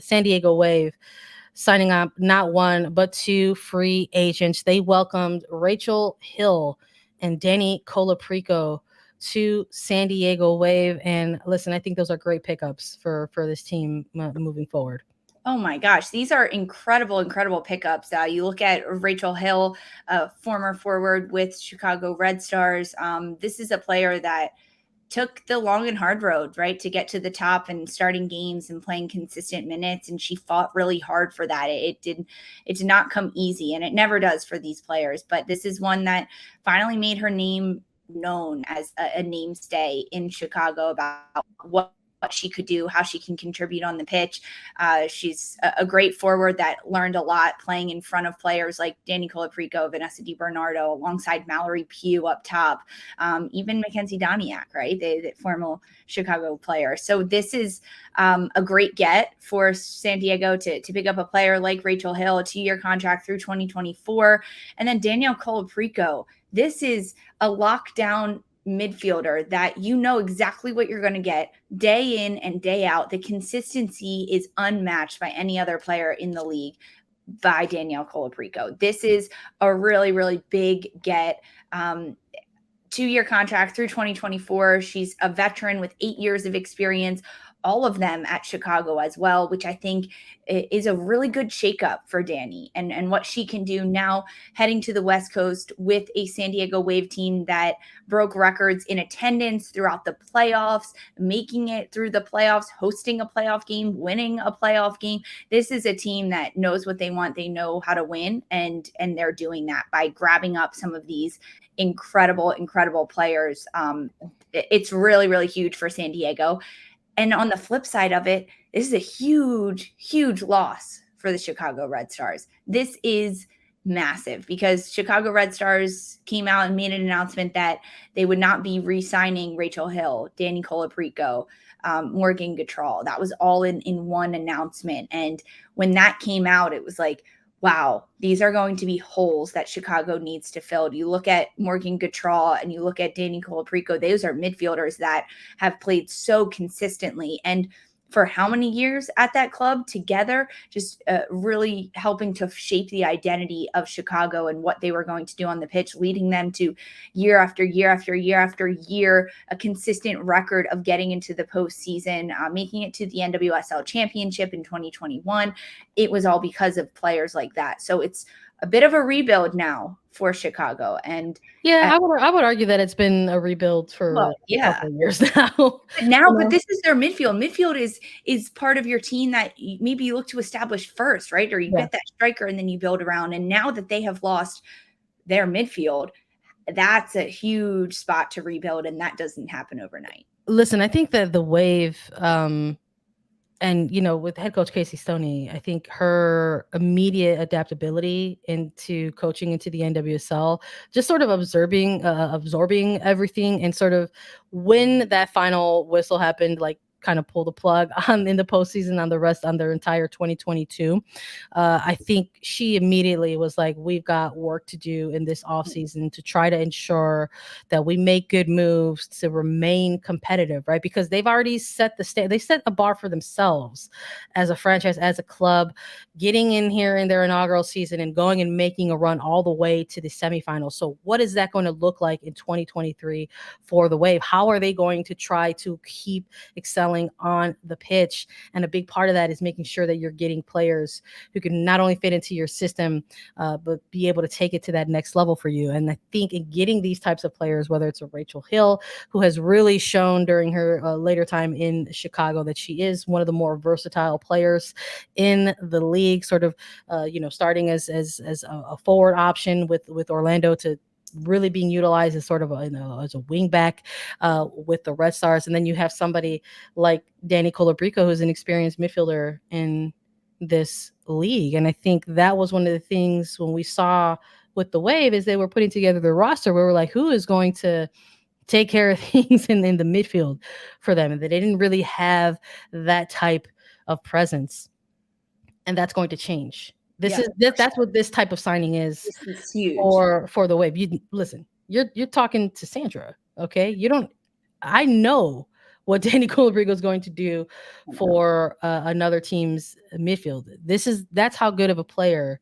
San Diego Wave signing up not one but two free agents. They welcomed Rachel Hill and Danny Colaprico to San Diego Wave. And listen, I think those are great pickups for this team moving forward. Oh my gosh, these are incredible pickups. You look at Rachel Hill, former forward with Chicago Red Stars. This is a player that took the long and hard road, right, to get to the top and starting games and playing consistent minutes. And she fought really hard for that. It did not come easy, and it never does for these players. But this is one that finally made her name known as a namestay in Chicago about what she could do, how she can contribute on the pitch. She's a great forward that learned a lot playing in front of players like Danny Colaprico, Vanessa DiBernardo, alongside Mallory Pugh up top, even Mackenzie Doniak, right? The former Chicago player. So this is a great get for San Diego to pick up a player like Rachel Hill, a 2-year contract through 2024. And then Danielle Colaprico. This is a lockdown midfielder that you know exactly what you're going to get day in and day out. The consistency is unmatched by any other player in the league by Danielle Colaprico. This is a really big get. 2-year contract through 2024. She's a veteran with 8 years of experience, all of them at Chicago as well, which I think is a really good shakeup for Danny and what she can do now heading to the West Coast with a San Diego Wave team that broke records in attendance throughout the playoffs, making it through the playoffs, hosting a playoff game, winning a playoff game. This is a team that knows what they want. They know how to win, and they're doing that by grabbing up some of these incredible players. It's really huge for San Diego. And on the flip side of it, this is a huge loss for the Chicago Red Stars. This is massive because Chicago Red Stars came out and made an announcement that they would not be re-signing Rachel Hill, Danny Colaprico, Morgan Gautreau. That was all in one announcement. And when that came out, it was like, wow, these are going to be holes that Chicago needs to fill. You look at Morgan Gautreau and you look at Danny Colaprico, those are midfielders that have played so consistently. And for how many years at that club together, just really helping to shape the identity of Chicago and what they were going to do on the pitch, leading them to year after year, a consistent record of getting into the postseason, making it to the NWSL Championship in 2021. It was all because of players like that. So it's a bit of a rebuild now for Chicago. And I would argue that it's been a rebuild for a couple of years now. But this is their midfield. Midfield is part of your team that maybe you look to establish first, right? Or you get that striker and then you build around. And now that they have lost their midfield, that's a huge spot to rebuild, and that doesn't happen overnight. Listen, I think that the Wave, and, with head coach Casey Stoney, I think her immediate adaptability into coaching into the NWSL, just sort of absorbing everything, and sort of when that final whistle happened, like kind of pull the plug in the postseason on their entire 2022. I think she immediately was like, we've got work to do in this offseason to try to ensure that we make good moves to remain competitive, right? Because they've already set they set a bar for themselves as a franchise, as a club, getting in here in their inaugural season and going and making a run all the way to the semifinals. So what is that going to look like in 2023 for the Wave? How are they going to try to keep excelling on the pitch? And a big part of that is making sure that you're getting players who can not only fit into your system, but be able to take it to that next level for you. And I think in getting these types of players, whether it's a Rachel Hill, who has really shown during her later time in Chicago that she is one of the more versatile players in the league, sort of, starting as a forward option with Orlando to really being utilized as sort of as a wing back with the Red Stars. And then you have somebody like Danny Colaprico, who's an experienced midfielder in this league. And I think that was one of the things when we saw with the Wave is they were putting together the roster where we're like, who is going to take care of things in the midfield for them? And they didn't really have that type of presence. And that's going to change. That's what this type of signing is huge for the Wave. You're talking to Sandra, okay? I know what Danny Colaprico is going to do for another team's midfield. That's how good of a player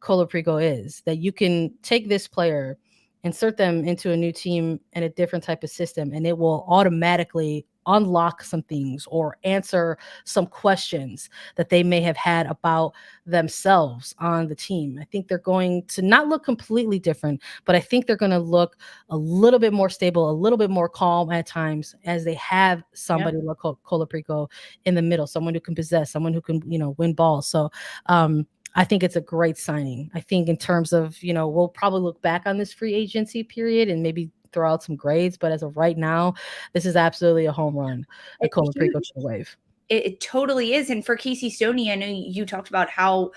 Colaprico is. That you can take this player, insert them into a new team and a different type of system, and it will automatically unlock some things or answer some questions that they may have had about themselves on the team. I think they're going to not look completely different, but I think they're going to look a little bit more stable, a little bit more calm at times as they have somebody like Colaprico in the middle, someone who can possess, someone who can, win balls. So, I think it's a great signing. I think in terms of, we'll probably look back on this free agency period and maybe throw out some grades, but as of right now, this is absolutely a home run at Colaprico to the Wave. It totally is. And for Casey Stoney, I know you talked about how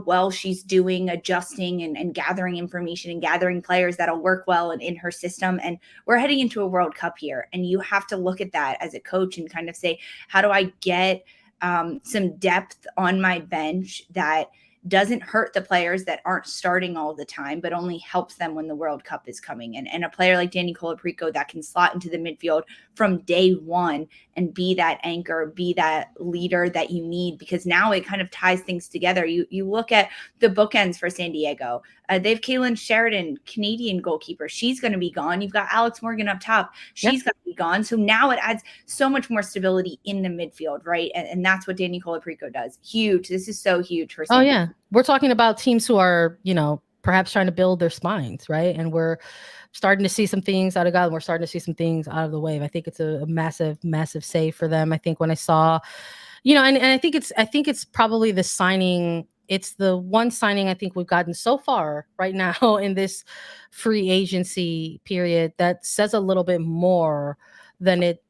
well she's doing adjusting and gathering information and gathering players that'll work well in her system. And we're heading into a World Cup here. And you have to look at that as a coach and kind of say, how do I get some depth on my bench that doesn't hurt the players that aren't starting all the time, but only helps them when the World Cup is coming. And a player like Danny Colaprico that can slot into the midfield from day one and be that anchor, be that leader that you need, because now it kind of ties things together. You look at the bookends for San Diego. They have Kaylin Sheridan, Canadian goalkeeper. She's going to be gone. You've got Alex Morgan up top. She's going to be gone. So now it adds so much more stability in the midfield, right? And that's what Danny Colaprico does. Huge. This is so huge for San Diego. Yeah. We're talking about teams who are, perhaps trying to build their spines, right? And we're starting to see some things out of God. And we're starting to see some things out of the Wave. I think it's a massive, massive save for them. I think when I saw, and I think it's probably the signing. It's the one signing I think we've gotten so far right now in this free agency period that says a little bit more than it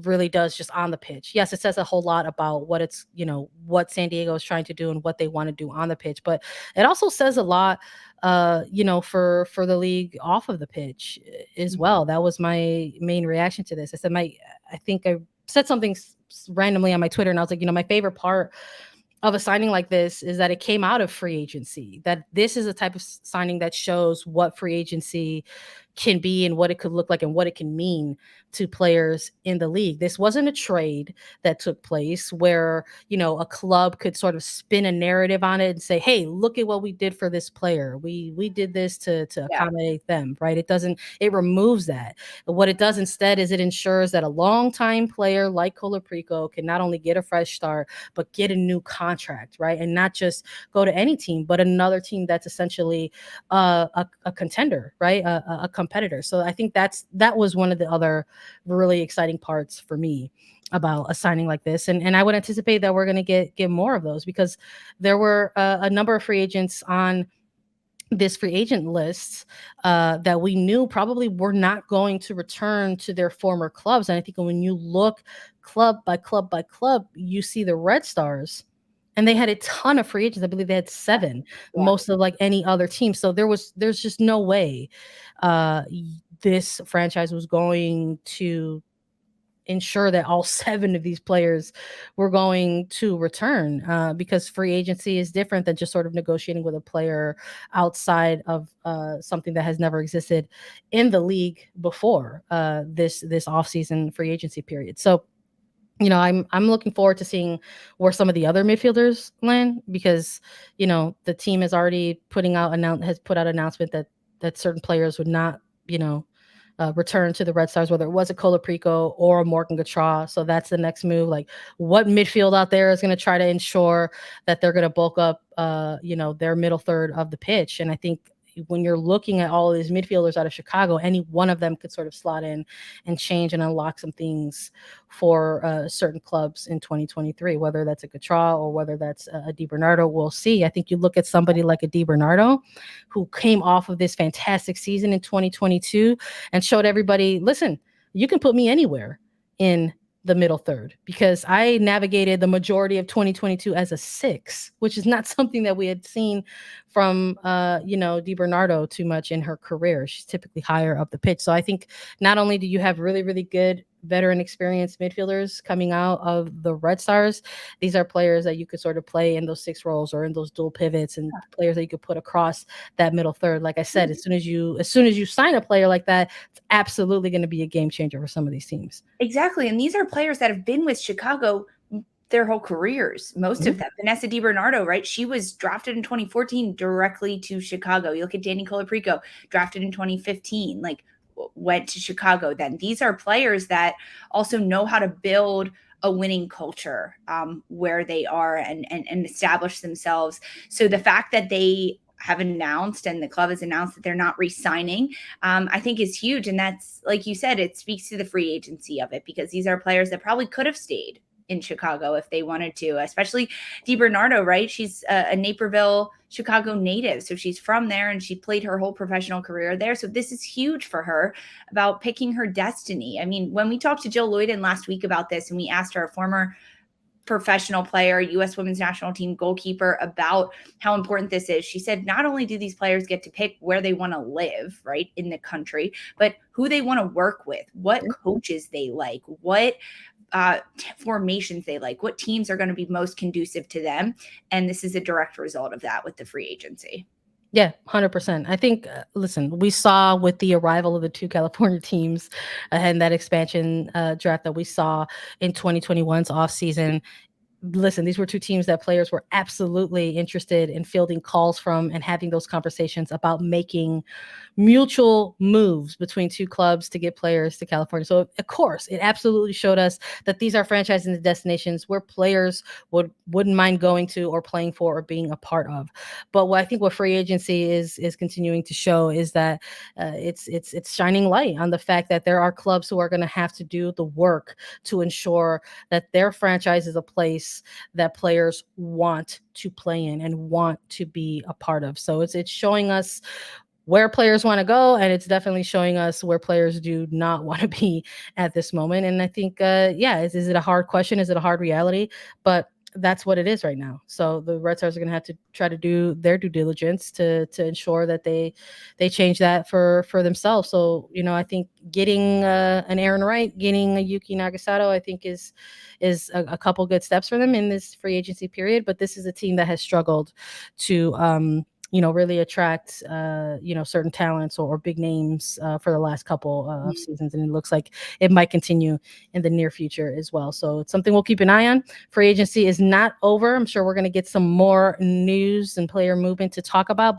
really does just on the pitch. Yes, it says a whole lot about what what San Diego is trying to do and what they want to do on the pitch, but it also says a lot for the league off of the pitch as well. That was my main reaction to this. I think I said something randomly on my Twitter, and I was like, my favorite part of a signing like this is that it came out of free agency, that this is a type of signing that shows what free agency can be and what it could look like and what it can mean to players in the league. This wasn't a trade that took place where, a club could sort of spin a narrative on it and say, hey, look at what we did for this player. We did this to accommodate them, right? It removes that. But what it does instead is it ensures that a longtime player like Colaprico can not only get a fresh start, but get a new contract, right? And not just go to any team, but another team that's essentially a contender, right? A competitor. So I think that was one of the other really exciting parts for me about a signing like this. And I would anticipate that we're going to get more of those, because there were a number of free agents on this free agent list that we knew probably were not going to return to their former clubs. And I think when you look club by club by club, you see the Red Stars, and they had a ton of free agents. I believe they had 7, most of like any other team. So there's just no way this franchise was going to ensure that all 7 of these players were going to return, because free agency is different than just sort of negotiating with a player outside of something that has never existed in the league before this offseason free agency period. So I'm looking forward to seeing where some of the other midfielders land, because the team has already put out announcement that certain players would not return to the Red Stars, whether it was a Colaprico or a Morgan Gautrat. So that's the next move. Like, what midfield out there is going to try to ensure that they're going to bulk up their middle third of the pitch. And I think when you're looking at all of these midfielders out of Chicago, any one of them could sort of slot in and change and unlock some things for certain clubs in 2023, whether that's a Gautrat or whether that's a Di Bernardo. We'll see. I think you look at somebody like a Di Bernardo, who came off of this fantastic season in 2022 and showed everybody, listen, you can put me anywhere in the middle third, because I navigated the majority of 2022 as a 6, which is not something that we had seen from Di Bernardo too much in her career. She's typically higher up the pitch. So I think not only do you have really, really good veteran experienced midfielders coming out of the Red Stars. These are players that you could sort of play in those 6 roles or in those dual pivots, and players that you could put across that middle third. Like I said, as soon as you sign a player like that, it's absolutely going to be a game changer for some of these teams. Exactly. And these are players that have been with Chicago their whole careers, most of them. Vanessa DiBernardo, right? She was drafted in 2014 directly to Chicago. You look at Danny Colaprico, drafted in 2015, like went to Chicago then. These are players that also know how to build a winning culture where they are and establish themselves. So the fact that they have announced and the club has announced that they're not re-signing, I think is huge. And that's, like you said, it speaks to the free agency of it, because these are players that probably could have stayed in Chicago if they wanted to, especially DiBernardo, right? She's a Naperville, Chicago native. So she's from there and she played her whole professional career there. So this is huge for her about picking her destiny. I mean, when we talked to Jill Loyden last week about this and we asked her, a former professional player, U.S. women's national team goalkeeper, about how important this is, she said not only do these players get to pick where they want to live, right, in the country, but who they want to work with, what coaches they like, what formations they like, what teams are going to be most conducive to them. And this is a direct result of that with the free agency. Yeah, 100%. I think, listen, we saw with the arrival of the 2 California teams and that expansion draft that we saw in 2021's offseason. Listen, these were 2 teams that players were absolutely interested in fielding calls from and having those conversations about making mutual moves between 2 clubs to get players to California. So of course, it absolutely showed us that these are franchises and destinations where players wouldn't mind going to or playing for or being a part of. But what I think what free agency is continuing to show is that it's shining light on the fact that there are clubs who are going to have to do the work to ensure that their franchise is a place that players want to play in and want to be a part of. So it's showing us where players want to go, and it's definitely showing us where players do not want to be at this moment. And I think, is it a hard question? Is it a hard reality? But that's what it is right now. So the Red Stars are going to have to try to do their due diligence to ensure that they change that for themselves. So I think getting an Aaron Wright, getting a Yuki Nagasato, I think is a couple good steps for them in this free agency period. But this is a team that has struggled to really attract, certain talents or big names for the last couple of seasons. And it looks like it might continue in the near future as well. So it's something we'll keep an eye on. Free agency is not over. I'm sure we're going to get some more news and player movement to talk about.